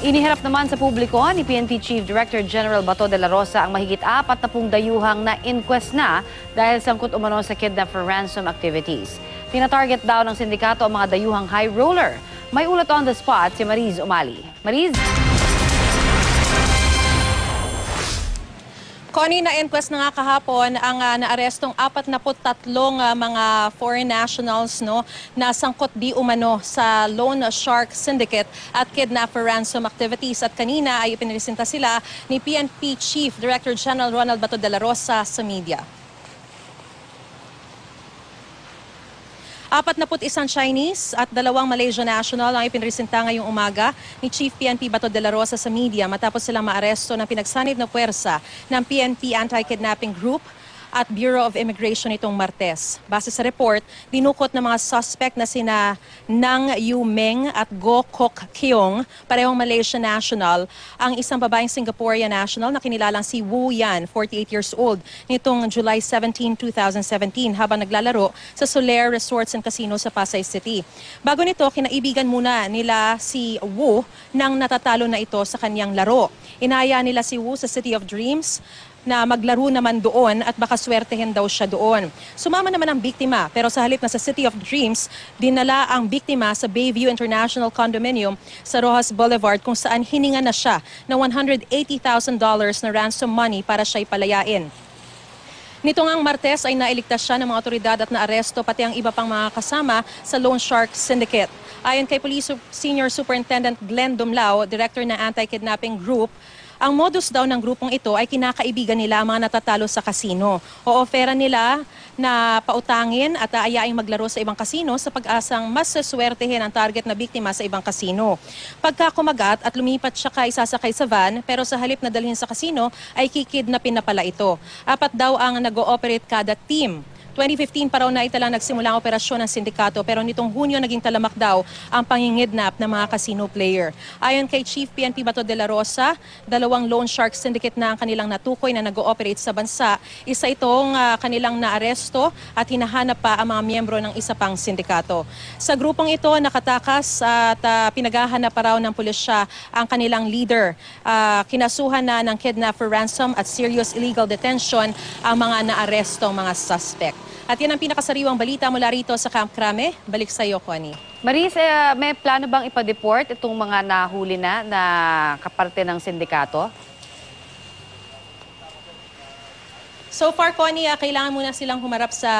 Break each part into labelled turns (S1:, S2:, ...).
S1: Inihirap naman sa publiko ni PNP Chief Director General Bato de la Rosa ang mahigit 40 dayuhang na inquest na dahil sangkot umano sa kidnap for ransom activities. Tina-target daw ng sindikato ang mga dayuhang high roller. May ulat on the spot si Mariz Umali. Mariz?
S2: Connie, na-inquest na nga kahapon ang naarestong 43 mga foreign nationals na sangkot di umano sa loan shark syndicate at kidnap for ransom activities. At kanina ay ipiniresenta sila ni PNP Chief Director General Ronald Bato de la Rosa sa media. 41 Chinese at 2 Malaysian national ang ipinresenta ngayong umaga ni Chief PNP Bato de la Rosa sa media matapos silang maaresto ng pinagsanib na puwersa ng PNP Anti-Kidnapping Group at Bureau of Immigration itong Martes. Base sa report, dinukot ng mga suspect na sina Nang Yu Meng at Go Kok Keong, parehong Malaysian national, ang isang babaeng Singaporean national na kinilalang si Wu Yan, 48 years old, nitong July 17, 2017 habang naglalaro sa Solaire Resorts and Casino sa Pasay City. Bago nito, kinaibigan muna nila si Wu nang natatalo na ito sa kanyang laro. Inaya nila si Wu sa City of Dreams na maglaro naman doon at baka swertehin daw siya doon. Sumama naman ang biktima pero sa halip na sa City of Dreams, dinala ang biktima sa Bayview International Condominium sa Rojas Boulevard kung saan hininga na siya ng $180,000 na ransom money para siya ipalayain. Nitong ang Martes ay nailigtas siya ng mga otoridad at naaresto pati ang iba pang mga kasama sa Loan Shark Syndicate. Ayon kay Police Senior Superintendent Glenn Dumlao, Director ng Anti-Kidnapping Group, ang modus daw ng grupong ito ay kinakaibigan nila ang mga natatalo sa kasino. O-ofera nila na pautangin at aayaing maglaro sa ibang kasino sa pag-asang mas saswertehin ang target na biktima sa ibang kasino. Pagka kumagat at lumipat siya isasakay sa van pero sa halip na dalhin sa kasino ay kikidnapin na pala ito. 4 daw ang nag-ooperate kada team. 2015 pa raw na italang nagsimula ang operasyon ng sindikato pero nitong Hunyo naging talamak daw ang pangingidnap ng mga casino player. Ayon kay Chief PNP Bato de la Rosa, 2 loan shark syndicate na ang kanilang natukoy na nag-ooperate sa bansa. Isa itong kanilang naaresto at hinahanap pa ang mga miyembro ng isa pang sindikato. Sa grupong ito, nakatakas at pinaghahanap pa raw ng pulisya ang kanilang leader. Kinasuhan na ng kidnap for ransom at serious illegal detention ang mga naarestong mga suspect. At yan ang pinakasariwang balita mula rito sa Camp Crame. Balik sa iyo, Connie.
S1: Mariz, may plano bang ipa-deport itong mga nahuli na kaparte ng sindikato?
S2: So far, Connie, kailangan muna silang humarap sa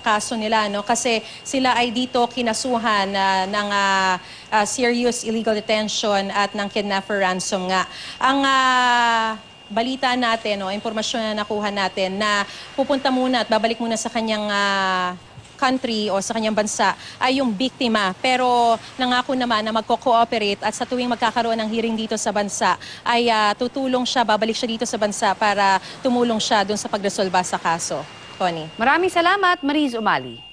S2: kaso nila, kasi sila ay dito kinasuhan ng serious illegal detention at ng kidnap for ransom nga. Ang balita natin, impormasyon na nakuha natin na pupunta muna at babalik muna sa kanyang country o sa kanyang bansa ay yung biktima. Pero nangako naman na magko-cooperate at sa tuwing magkakaroon ng hearing dito sa bansa ay tutulong siya, babalik siya dito sa bansa para tumulong siya dun sa pagresolba sa kaso. Connie.
S1: Maraming salamat, Mariz Umali.